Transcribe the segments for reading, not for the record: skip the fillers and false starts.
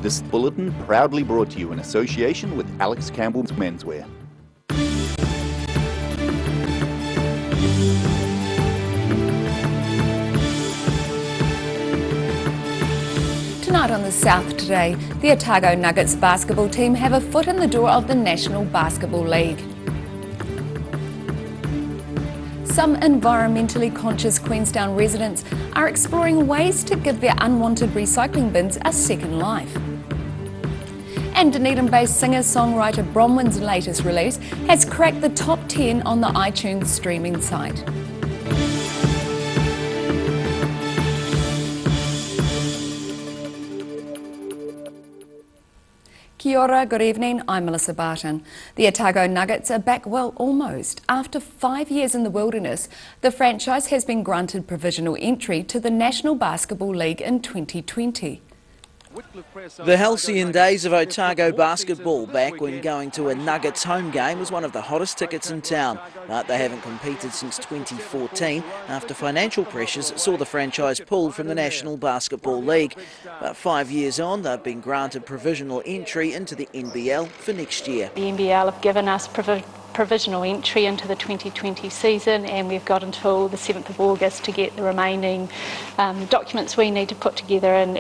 This bulletin proudly brought to you in association with Alex Campbell's Menswear. Tonight on the South Today, the Otago Nuggets basketball team have a foot in the door of the National Basketball League. Some environmentally conscious Queenstown residents are exploring ways to give their unwanted recycling bins a second life. And Dunedin-based singer-songwriter Bronwyn's latest release has cracked the top 10 on the iTunes streaming site. Kia ora, good evening, I'm Melissa Barton. The Otago Nuggets are back, well, almost. After 5 years in the wilderness, the franchise has been granted provisional entry to the National Basketball League in 2020. The halcyon days of Otago basketball, back when going to a Nuggets home game was one of the hottest tickets in town. But they haven't competed since 2014 after financial pressures saw the franchise pulled from the National Basketball League. But 5 years on, they've been granted provisional entry into the NBL for next year. The NBL have given us provisional entry into the 2020 season, and we've got until the 7th of August to get the remaining documents we need to put together and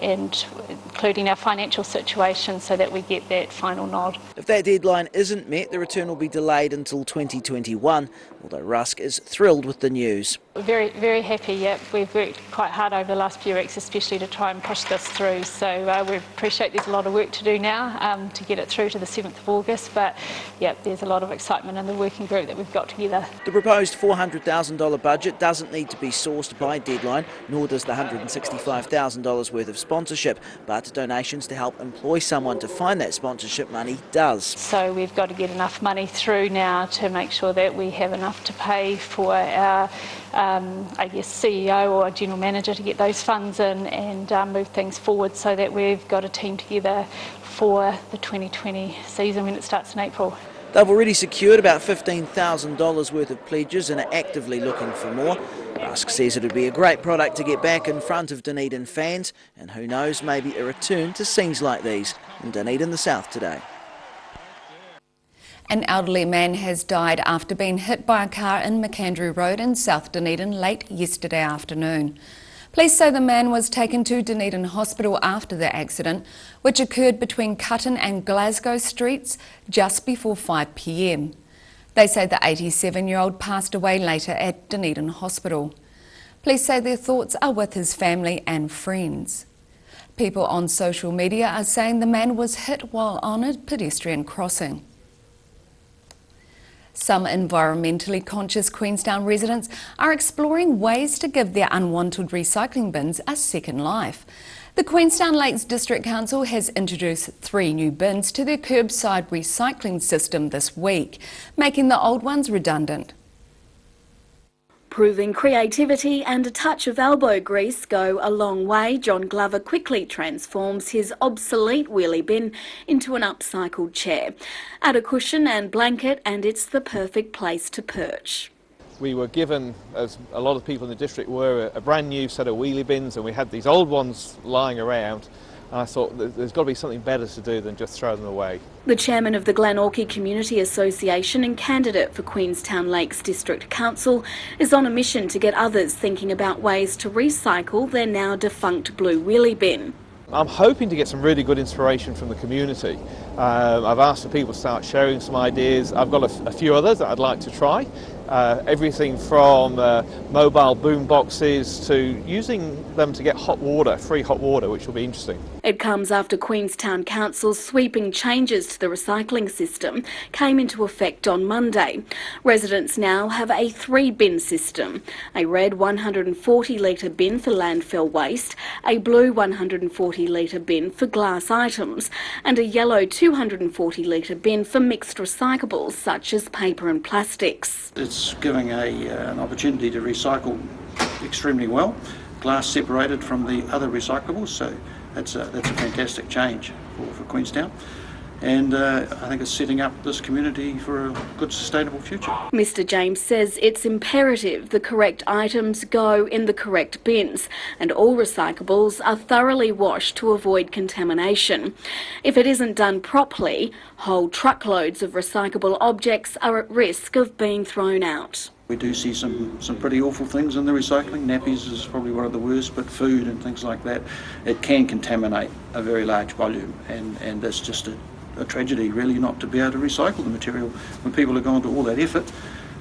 including our financial situation so that we get that final nod. If that deadline isn't met, the return will be delayed until 2021, although Rusk is thrilled with the news. We're very, very happy. Yeah, we've worked quite hard over the last few weeks, especially to try and push this through. So we appreciate there's a lot of work to do now to get it through to the 7th of August. But yeah, there's a lot of excitement in the working group that we've got together. The proposed $400,000 budget doesn't need to be sourced by deadline, nor does the $165,000 worth of sponsorship. But donations to help employ someone to find that sponsorship money does. So we've got to get enough money through now to make sure that we have enough to pay for our CEO or general manager to get those funds in and move things forward so that we've got a team together for the 2020 season when it starts in April. They've already secured about $15,000 worth of pledges and are actively looking for more. Rusk says it would be a great product to get back in front of Dunedin fans, and who knows, maybe a return to scenes like these in Dunedin, the South Today. An elderly man has died after being hit by a car in McAndrew Road in South Dunedin late yesterday afternoon. Police say the man was taken to Dunedin Hospital after the accident, which occurred between Cutton and Glasgow streets just before 5 p.m. They say the 87-year-old passed away later at Dunedin Hospital. Police say their thoughts are with his family and friends. People on social media are saying the man was hit while on a pedestrian crossing. Some environmentally conscious Queenstown residents are exploring ways to give their unwanted recycling bins a second life. The Queenstown Lakes District Council has introduced 3 new bins to their curbside recycling system this week, making the old ones redundant. Proving creativity and a touch of elbow grease go a long way, John Glover quickly transforms his obsolete wheelie bin into an upcycled chair. Add a cushion and blanket and it's the perfect place to perch. We were given, as a lot of people in the district were, a brand new set of wheelie bins, and we had these old ones lying around. And I thought there's got to be something better to do than just throw them away. The chairman of the Glenorchy Community Association and candidate for Queenstown Lakes District Council is on a mission to get others thinking about ways to recycle their now defunct blue wheelie bin. I'm hoping to get some really good inspiration from the community. I've asked for people to start sharing some ideas. I've got a few others that I'd like to try. Everything from mobile boom boxes to using them to get hot water, free hot water, which will be interesting. It comes after Queenstown Council's sweeping changes to the recycling system came into effect on Monday. Residents now have a 3-bin system, a red 140-litre bin for landfill waste, a blue 140-litre bin for glass items, and a yellow 240-litre bin for mixed recyclables such as paper and plastics. It's giving an opportunity to recycle extremely well, glass separated from the other recyclables, so that's a fantastic change for Queenstown. and I think it's setting up this community for a good sustainable future. Mr James says it's imperative the correct items go in the correct bins and all recyclables are thoroughly washed to avoid contamination. If it isn't done properly, whole truckloads of recyclable objects are at risk of being thrown out. We do see some pretty awful things in the recycling. Nappies is probably one of the worst, but food and things like that, it can contaminate a very large volume, and that's just a tragedy really, not to be able to recycle the material when people have gone to all that effort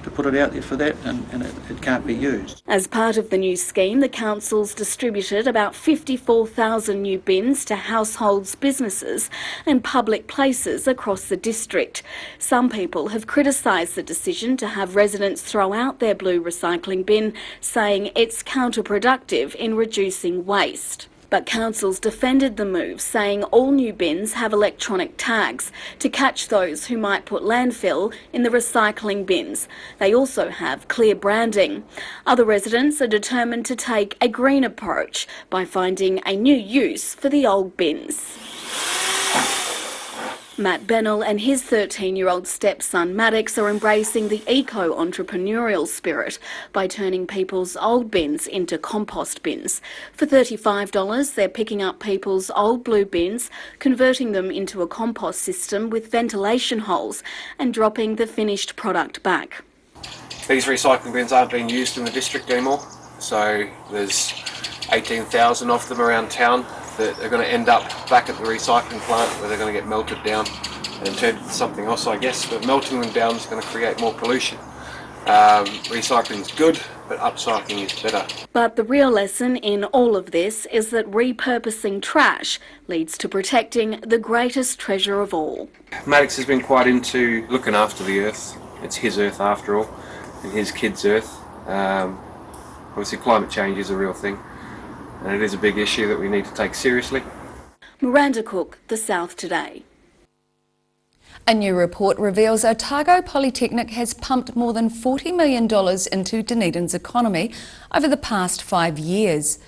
to put it out there for that, and it can't be used. As part of the new scheme, the council's distributed about 54,000 new bins to households, businesses and public places across the district. Some people have criticised the decision to have residents throw out their blue recycling bin, saying it's counterproductive in reducing waste. But councils defended the move, saying all new bins have electronic tags to catch those who might put landfill in the recycling bins. They also have clear branding. Other residents are determined to take a green approach by finding a new use for the old bins. Matt Bennell and his 13-year-old stepson Maddox are embracing the eco-entrepreneurial spirit by turning people's old bins into compost bins. For $35, they're picking up people's old blue bins, converting them into a compost system with ventilation holes and dropping the finished product back. These recycling bins aren't being used in the district anymore, so there's 18,000 of them around town that are going to end up back at the recycling plant where they're going to get melted down and turned into something else, I guess, but melting them down is going to create more pollution. Recycling is good, but upcycling is better. But the real lesson in all of this is that repurposing trash leads to protecting the greatest treasure of all. Maddox has been quite into looking after the earth. It's his earth after all, and his kids' earth. Obviously climate change is a real thing, and it is a big issue that we need to take seriously. Miranda Cook, The South Today. A new report reveals Otago Polytechnic has pumped more than $40 million into Dunedin's economy over the past 5 years.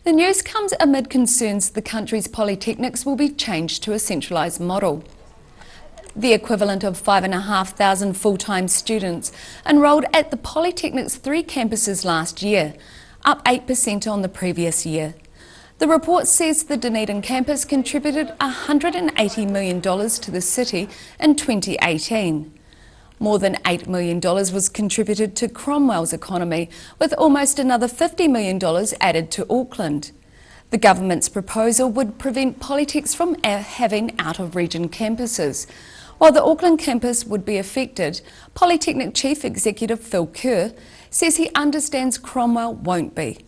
The news comes amid concerns the country's polytechnics will be changed to a centralised model. The equivalent of 5,500 full-time students enrolled at the Polytechnic's 3 campuses last year, up 8% on the previous year. The report says the Dunedin campus contributed $180 million to the city in 2018. More than $8 million was contributed to Cromwell's economy, with almost another $50 million added to Auckland. The government's proposal would prevent Polytechs from having out-of-region campuses. While the Auckland campus would be affected, Polytechnic Chief Executive Phil Kerr says he understands Cromwell won't be.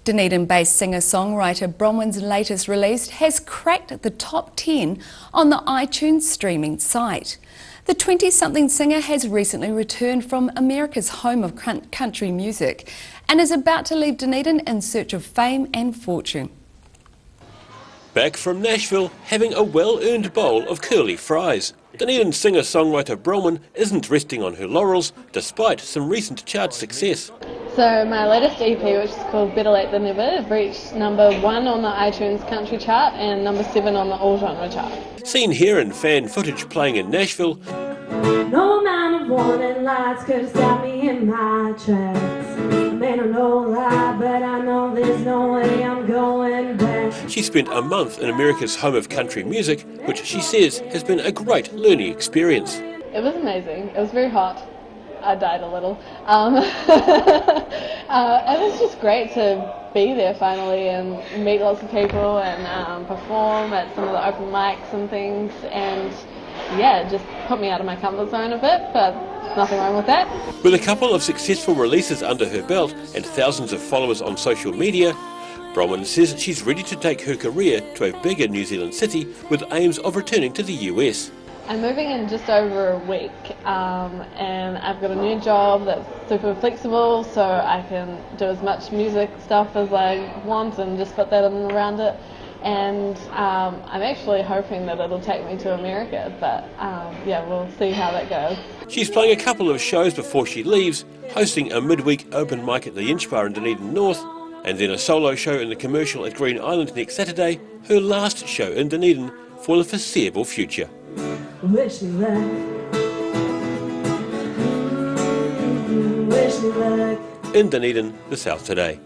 Dunedin-based singer-songwriter Bronwyn's latest release has cracked the top 10 on the iTunes streaming site. The 20-something singer has recently returned from America's home of country music and is about to leave Dunedin in search of fame and fortune. Back from Nashville, having a well-earned bowl of curly fries. Dunedin singer-songwriter Bronwyn isn't resting on her laurels, despite some recent chart success. So my latest EP, which is called Better Late Than Never, reached number 1 on the iTunes country chart and number 7 on the all genre chart. Seen here in fan footage playing in Nashville, no amount of warning lights could have stopped me in my tracks. I may not know a lie, but I know there's no way I'm going back. she spent a month in America's home of country music, which she says has been a great learning experience. It was amazing. It was very hot. I died a little. It was just great to be there finally and meet lots of people and perform at some of the open mics and things, and yeah, it just put me out of my comfort zone a bit, but nothing wrong with that. With a couple of successful releases under her belt and thousands of followers on social media, Bronwyn says she's ready to take her career to a bigger New Zealand city with aims of returning to the US. I'm moving in just over a week, and I've got a new job that's super flexible, so I can do as much music stuff as I want and just fit that in around it. And I'm actually hoping that it'll take me to America, but yeah, we'll see how that goes. She's playing a couple of shows before she leaves, hosting a midweek open mic at the Inch Bar in Dunedin North, and then a solo show in the Commercial at Green Island next Saturday, her last show in Dunedin for the foreseeable future. Wish me luck. Wish me luck. In Dunedin, the South Today.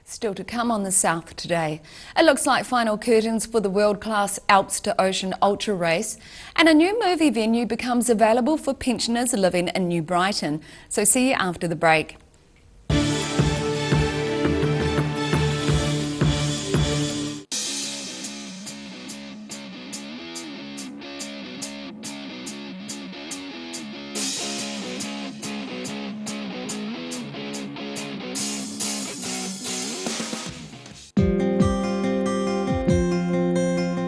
Still to come on the South Today. It looks like final curtains for the world-class Alps to Ocean Ultra race, and a new movie venue becomes available for pensioners living in New Brighton. So see you after the break.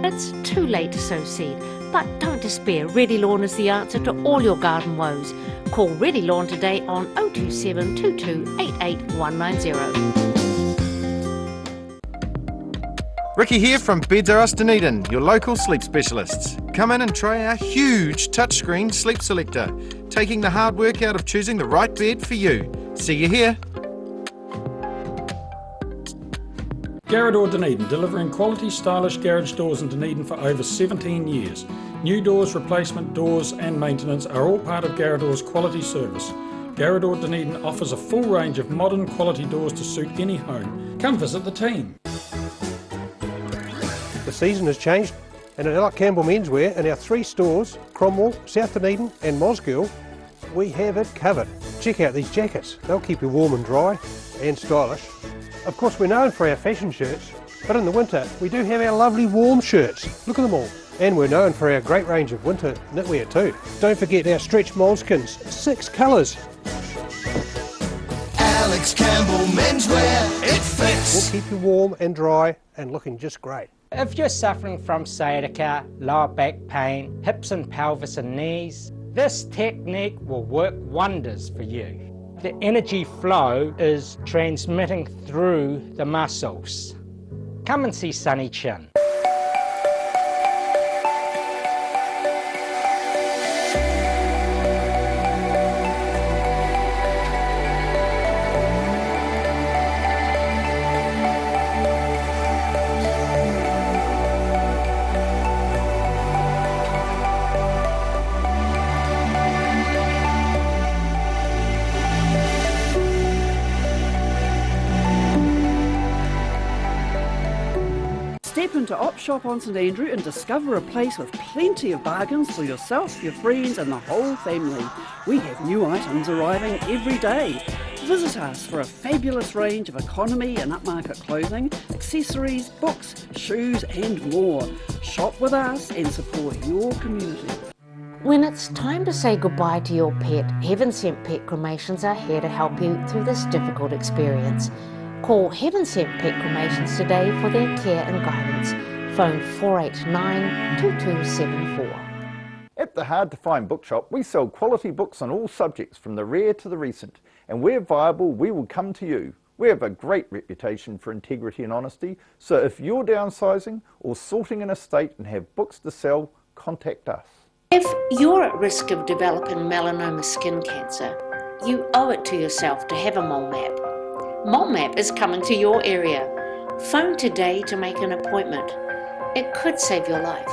It's too late to sow seed, but don't despair. Ready Lawn is the answer to all your garden woes. Call Ready Lawn today on 027 22 88 190. Ricky here from Beds R Us Dunedin, your local sleep specialists. Come in and try our huge touchscreen sleep selector, taking the hard work out of choosing the right bed for you. See you here. Garrador Dunedin, delivering quality, stylish garage doors in Dunedin for over 17 years. New doors, replacement doors and maintenance are all part of Garrador's quality service. Garrador Dunedin offers a full range of modern quality doors to suit any home. Come visit the team. The season has changed, and at Alec Campbell Menswear in our 3 stores, Cromwell, South Dunedin and Mosgiel, we have it covered. Check out these jackets. They'll keep you warm and dry and stylish. Of course, we're known for our fashion shirts, but in the winter we do have our lovely warm shirts. Look at them all. And we're known for our great range of winter knitwear too. Don't forget our stretch moleskins, 6 colours. Alex Campbell Menswear, it fits. We'll keep you warm and dry and looking just great. If you're suffering from sciatica, lower back pain, hips and pelvis and knees, this technique will work wonders for you. The energy flow is transmitting through the muscles. Come and see Sunny Chin. Step into Op Shop on St Andrew and discover a place with plenty of bargains for yourself, your friends and the whole family. We have new items arriving every day. Visit us for a fabulous range of economy and upmarket clothing, accessories, books, shoes and more. Shop with us and support your community. When it's time to say goodbye to your pet, Heaven Sent Pet Cremations are here to help you through this difficult experience. Call Heaven Sent Pet Cremations today for their care and guidance. Phone 489 2274. At the Hard to Find Bookshop, we sell quality books on all subjects from the rare to the recent, and where viable, we will come to you. We have a great reputation for integrity and honesty, so if you're downsizing or sorting an estate and have books to sell, contact us. If you're at risk of developing melanoma skin cancer, you owe it to yourself to have a mole map. Mole Map is coming to your area. Phone today to make an appointment. It could save your life.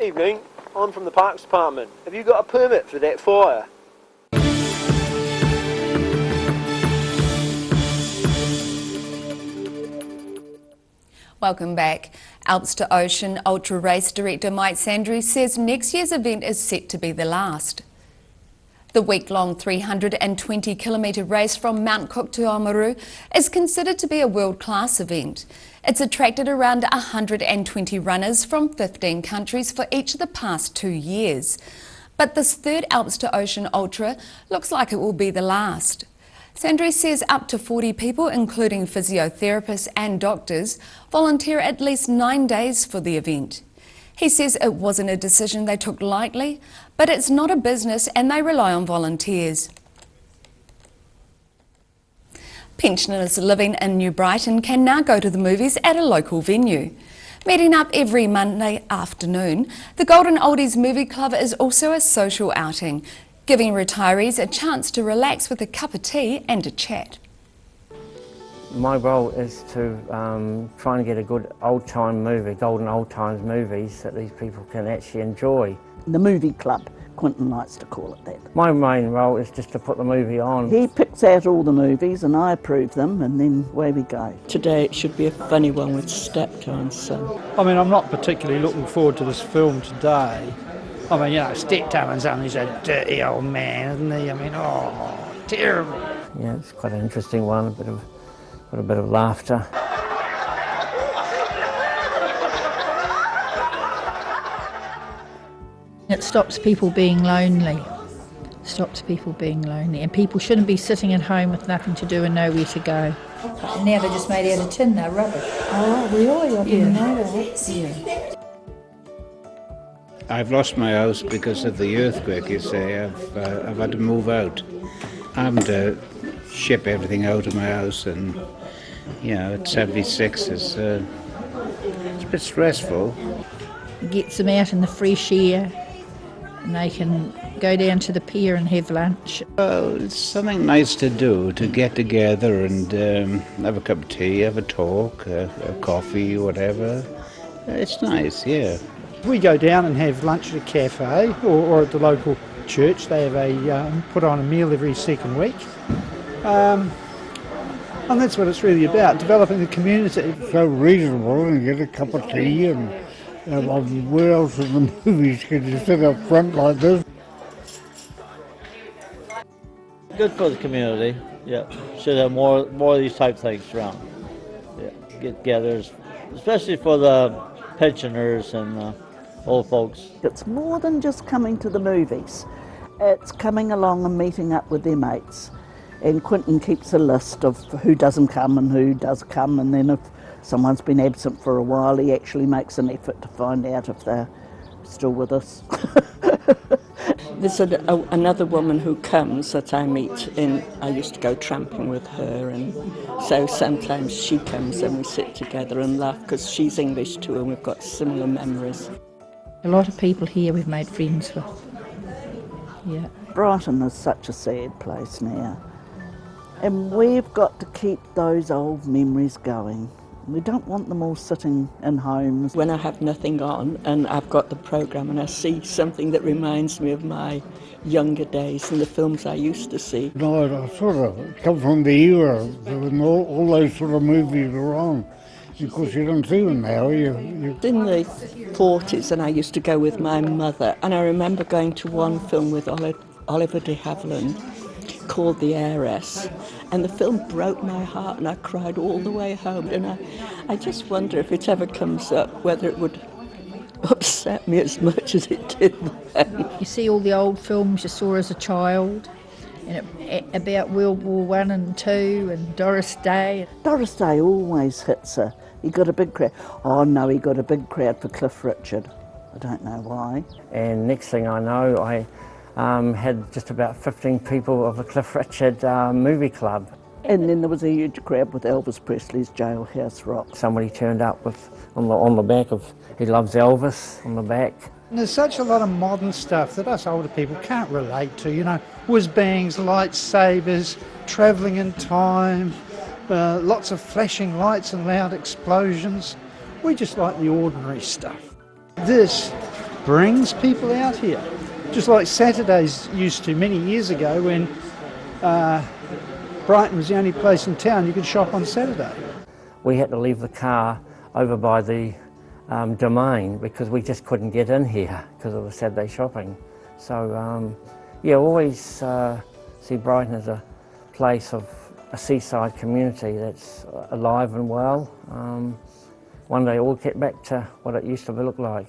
Evening, I'm from the Parks Department. Have you got a permit for that fire? Welcome back. Alps to Ocean Ultra Race Director Mike Sandrew says next year's event is set to be the last. The week-long 320-kilometre race from Mount Cook to Oamaru is considered to be a world-class event. It's attracted around 120 runners from 15 countries for each of the past 2 years. But this third Alps to Ocean Ultra looks like it will be the last. Sandrew says up to 40 people, including physiotherapists and doctors, volunteer at least 9 days for the event. He says it wasn't a decision they took lightly, but it's not a business and they rely on volunteers. Pensioners living in New Brighton can now go to the movies at a local venue. Meeting up every Monday afternoon, the Golden Oldies Movie Club is also a social outing, giving retirees a chance to relax with a cup of tea and a chat. My role is to try and get a good old-time movie, golden old-times movies that these people can actually enjoy. The movie club, Quentin likes to call it that. My main role is just to put the movie on. He picks out all the movies and I approve them, and then away we go. Today it should be a funny one with step times, so. I mean, I'm not particularly looking forward to this film today. I mean, you know, Step Times, he's a dirty old man, isn't he? I mean, oh, terrible. Yeah, it's quite an interesting one, a bit of laughter. It stops people being lonely. And people shouldn't be sitting at home with nothing to do and nowhere to go. Now they're just made out of tin, they're rubbish. Oh, really? I didn't know that. Yeah. I've lost my house because of the earthquake, you say. I've had to move out. I'm having to ship everything out of my house, and, you know, at 76, it's a bit stressful. It gets them out in the fresh air, and they can go down to the pier and have lunch. Well, it's something nice to do, to get together and have a cup of tea, have a talk, a coffee, whatever. It's nice, yeah. We go down and have lunch at a cafe or at the local church. They have put on a meal every second week. And that's what it's really about, developing the community. It's so reasonable, and get a cup of tea, and where else in the movies can you sit up front like this? Good for the community, yeah. Should have more of these type things around. Yeah, get-togethers, especially for the pensioners and old folks. It's more than just coming to the movies. It's coming along and meeting up with their mates. And Quentin keeps a list of who doesn't come and who does come, and then if someone's been absent for a while, he actually makes an effort to find out if they're still with us. There's another woman who comes that I meet, and I used to go tramping with her, and so sometimes she comes and we sit together and laugh because she's English too and we've got similar memories. A lot of people here we've made friends with. Yeah. Brighton is such a sad place now, and we've got to keep those old memories going. We don't want them all sitting in homes. When I have nothing on and I've got the programme and I see something that reminds me of my younger days and the films I used to see. No, I sort of come from the era when all those sort of movies were on. Because you don't see them now. In the 40s, and I used to go with my mother, and I remember going to one film with Oliver de Havilland called The Heiress, and the film broke my heart and I cried all the way home, and I just wonder if it ever comes up whether it would upset me as much as it did then. You see all the old films you saw as a child, and about World War I and II and Doris Day. Doris Day always hits her. He got a big crowd. Oh no, he got a big crowd for Cliff Richard. I don't know why. And next thing I know, I had just about 15 people of the Cliff Richard movie club. And then there was a huge crowd with Elvis Presley's Jailhouse Rock. Somebody turned up with on the back of He Loves Elvis on the back. And there's such a lot of modern stuff that us older people can't relate to, you know, whiz-bangs, lightsabers, travelling in time, lots of flashing lights and loud explosions. We just like the ordinary stuff. This brings people out here, just like Saturdays used to many years ago when Brighton was the only place in town you could shop on Saturday. We had to leave the car over by the Domain because we just couldn't get in here because of the Saturday shopping. So yeah, always see Brighton as a place of a seaside community that's alive and well. One day we'll get back to what it used to look like.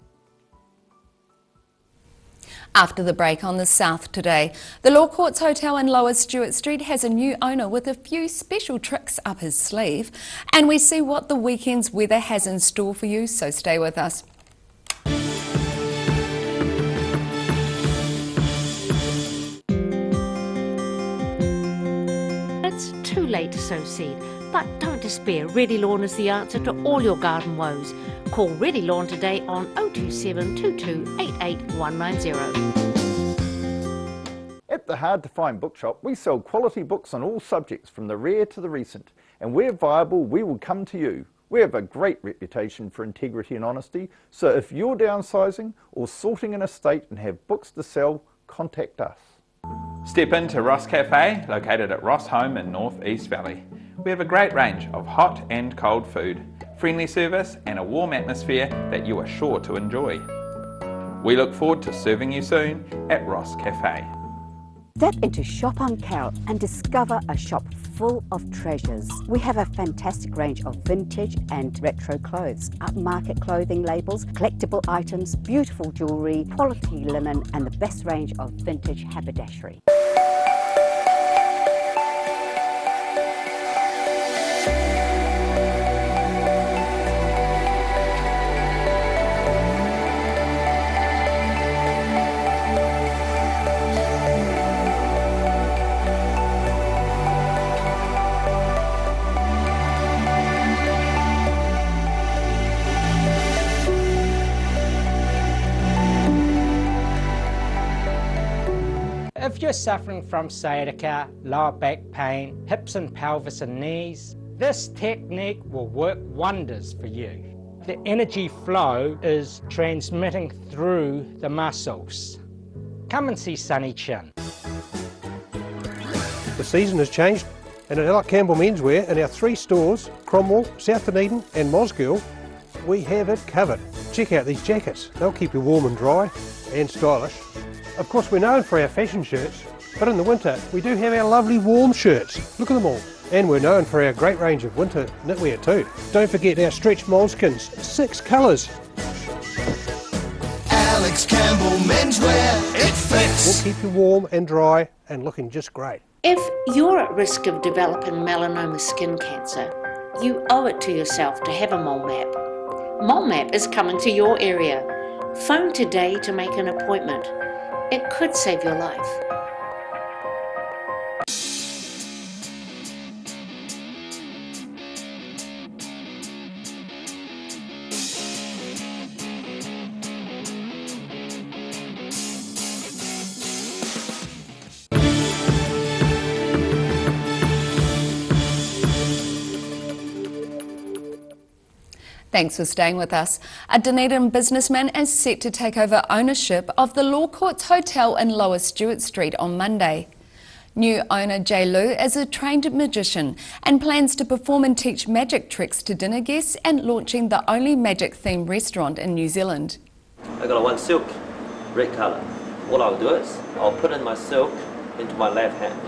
After the break on the South today, the Law Courts Hotel in Lower Stewart Street has a new owner with a few special tricks up his sleeve, and we see what the weekend's weather has in store for you, so stay with us. late to sow seed, but don't despair. Ready Lawn is the answer to all your garden woes. Call Ready Lawn today on 027 22 88 190. At the Hard to Find Bookshop, we sell quality books on all subjects from the rare to the recent, and where viable, we will come to you. We have a great reputation for integrity and honesty, so if you're downsizing or sorting an estate and have books to sell, contact us. Step into Ross Cafe, located at Ross Home in North East Valley. We have a great range of hot and cold food, friendly service and a warm atmosphere that you are sure to enjoy. We look forward to serving you soon at Ross Cafe. Step into Shop on Carrot and discover a shop full of treasures. We have a fantastic range of vintage and retro clothes, upmarket clothing labels, collectible items, beautiful jewellery, quality linen and the best range of vintage haberdashery. If you're suffering from sciatica, lower back pain, hips and pelvis and knees, this technique will work wonders for you. The energy flow is transmitting through the muscles. Come and see Sunny Chin. The season has changed, and at Alec Campbell Menswear, in our 3 stores, Cromwell, South Dunedin and Mosgiel, we have it covered. Check out these jackets. They'll keep you warm and dry and stylish. Of course, we're known for our fashion shirts, but in the winter we do have our lovely warm shirts. Look at them all. And we're known for our great range of winter knitwear too. Don't forget our stretch moleskins, 6 colours. Alex Campbell Menswear, it fits. We'll keep you warm and dry and looking just great. If you're at risk of developing melanoma skin cancer, you owe it to yourself to have a mole map. Mole map is coming to your area. Phone today to make an appointment. It could save your life. Thanks for staying with us. A Dunedin businessman is set to take over ownership of the Law Courts Hotel in Lower Stewart Street on Monday. New owner Jay Lu is a trained magician and plans to perform and teach magic tricks to dinner guests and launching the only magic-themed restaurant in New Zealand. I got one silk, red colour. What I'll do is, I'll put in my silk into my left hand.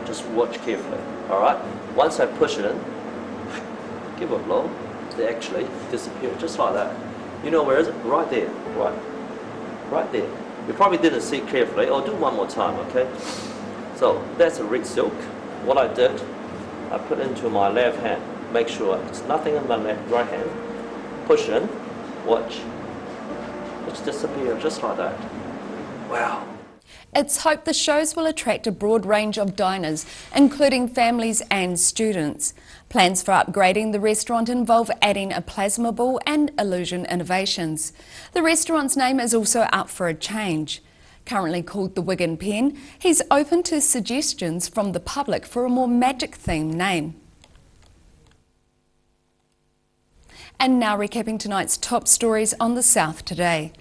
Just watch carefully, alright? Once I push it in, give it a blow. They actually disappear just like that. You know where is it? Right there, right there. You probably didn't see it carefully. I'll do one more time, okay? So that's a red silk. What I did, I put into my left hand. Make sure there's nothing in my right hand. Push in, watch. It's disappear just like that. Wow. It's hoped the shows will attract a broad range of diners, including families and students. Plans for upgrading the restaurant involve adding a plasma ball and illusion innovations. The restaurant's name is also up for a change. Currently called the Wig and Pen, he's open to suggestions from the public for a more magic-themed name. And now recapping tonight's top stories on the South today.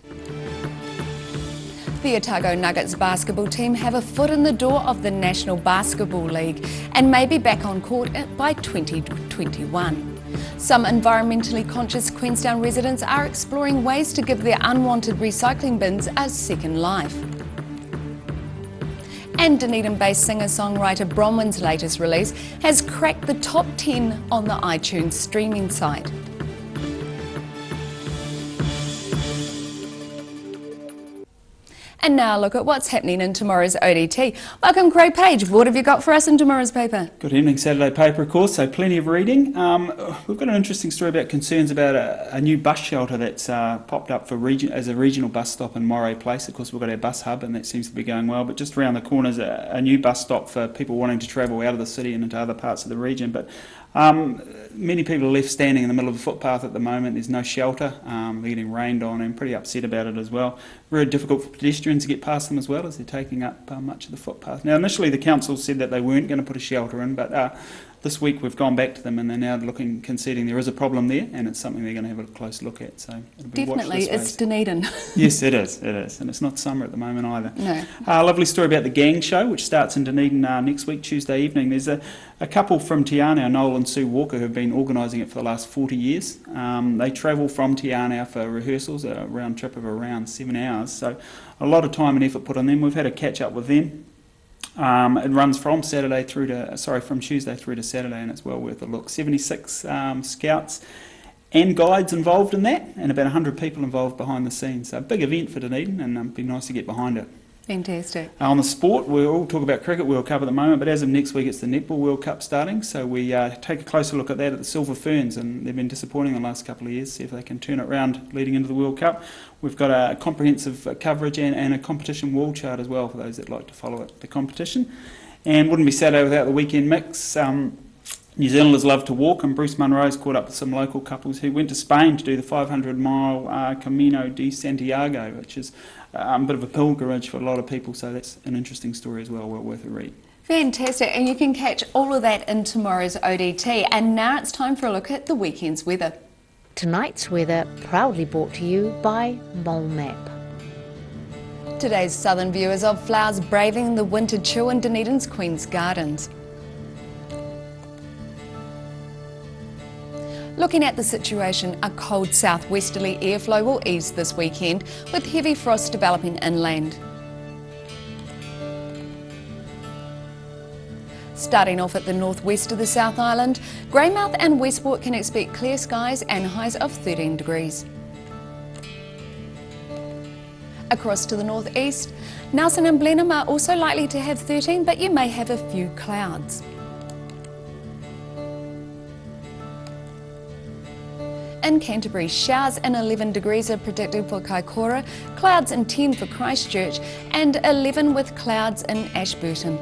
The Otago Nuggets basketball team have a foot in the door of the National Basketball League and may be back on court by 2021. Some environmentally conscious Queenstown residents are exploring ways to give their unwanted recycling bins a second life. And Dunedin-based singer-songwriter Bronwyn's latest release has cracked the top 10 on the iTunes streaming site. And now look at what's happening in tomorrow's ODT. Welcome, Craig Page. What have you got for us in tomorrow's paper? Good evening, Saturday paper, of course, so plenty of reading. We've got an interesting story about concerns about a new bus shelter that's popped up for as a regional bus stop in Moray Place. Of course, we've got our bus hub and that seems to be going well, but just around the corner is a new bus stop for people wanting to travel out of the city and into other parts of the region. But many people are left standing in the middle of the footpath at the moment. There's no shelter. They're getting rained on and pretty upset about it as well. Very difficult for pedestrians to get past them as well, as they're taking up much of the footpath. Now, initially the council said that they weren't going to put a shelter in, but this week we've gone back to them and they're now conceding there is a problem there and it's something they're going to have a close look at. So it'll be Definitely, it's Dunedin. Yes, it is, and it's not summer at the moment either. No. Lovely story about the gang show, which starts in Dunedin next week, Tuesday evening. There's a couple from Te Anau, Noel and Sue Walker, who've been organising it for the last 40 years. They travel from Te Anau for rehearsals, a round trip of around 7 hours, so a lot of time and effort put on them. We've had a catch up with them. It runs from Tuesday through to Saturday, and it's well worth a look. 76 scouts and guides involved in that, and about 100 people involved behind the scenes. So a big event for Dunedin, and it'd be nice to get behind it. Fantastic. On the sport, we'll all talk about Cricket World Cup at the moment, but as of next week it's the Netball World Cup starting, so we take a closer look at that at the Silver Ferns, and they've been disappointing the last couple of years, see if they can turn it around leading into the World Cup. We've got a comprehensive coverage and a competition wall chart as well for those that like to follow it, the competition. And wouldn't be Saturday without the weekend mix. New Zealanders love to walk, and Bruce Munro's caught up with some local couples who went to Spain to do the 500-mile Camino de Santiago, which is a bit of a pilgrimage for a lot of people, so that's an interesting story as well, well worth a read. Fantastic, and you can catch all of that in tomorrow's ODT. And now it's time for a look at the weekend's weather. Tonight's weather proudly brought to you by Mole Map. Today's southern view is of flowers braving the winter chill in Dunedin's Queen's Gardens. Looking at the situation, a cold southwesterly airflow will ease this weekend, with heavy frost developing inland. Starting off at the northwest of the South Island, Greymouth and Westport can expect clear skies and highs of 13 degrees. Across to the northeast, Nelson and Blenheim are also likely to have 13, but you may have a few clouds. In Canterbury, showers and 11 degrees are predicted for Kaikoura, clouds and 10 for Christchurch, and 11 with clouds in Ashburton.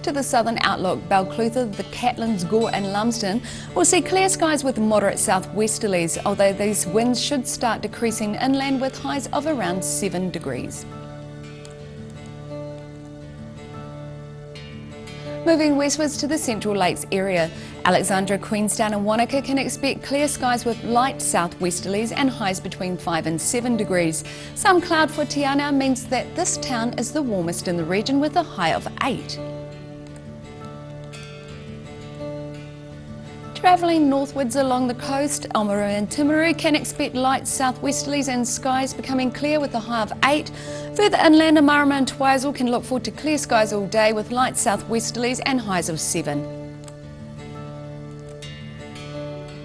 To the southern outlook, Balclutha, the Catlins, Gore and Lumsden will see clear skies with moderate southwesterlies, although these winds should start decreasing inland with highs of around 7 degrees. Moving westwards to the Central Lakes area, Alexandra, Queenstown and Wanaka can expect clear skies with light southwesterlies and highs between 5 and 7 degrees. Some cloud for Te Anau means that this town is the warmest in the region with a high of 8. Travelling northwards along the coast, Oamaru and Timaru can expect light southwesterlies and skies becoming clear with a high of 8. Further inland, Marama and Twizel can look forward to clear skies all day with light southwesterlies and highs of 7.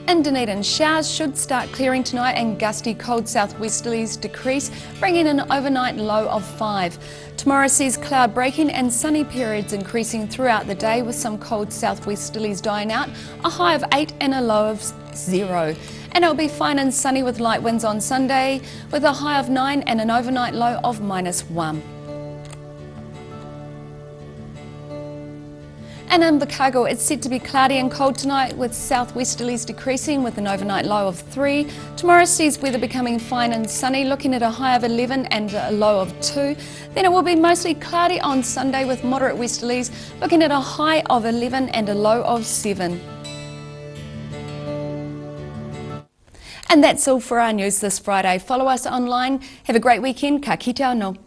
In Dunedin, showers should start clearing tonight and gusty cold southwesterlies decrease, bringing an overnight low of 5. Tomorrow sees cloud breaking and sunny periods increasing throughout the day with some cold southwesterlies dying out, a high of 8 and a low of 0. And it'll be fine and sunny with light winds on Sunday with a high of 9 and an overnight low of -1. And in Otago, it's set to be cloudy and cold tonight with southwesterlies decreasing with an overnight low of 3. Tomorrow sees weather becoming fine and sunny, looking at a high of 11 and a low of 2. Then it will be mostly cloudy on Sunday with moderate westerlies, looking at a high of 11 and a low of 7. And that's all for our news this Friday. Follow us online. Have a great weekend. Ka kite anō.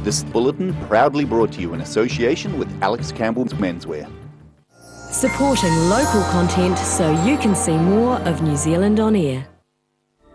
This bulletin proudly brought to you in association with Alex Campbell's Menswear. Supporting local content so you can see more of New Zealand on air.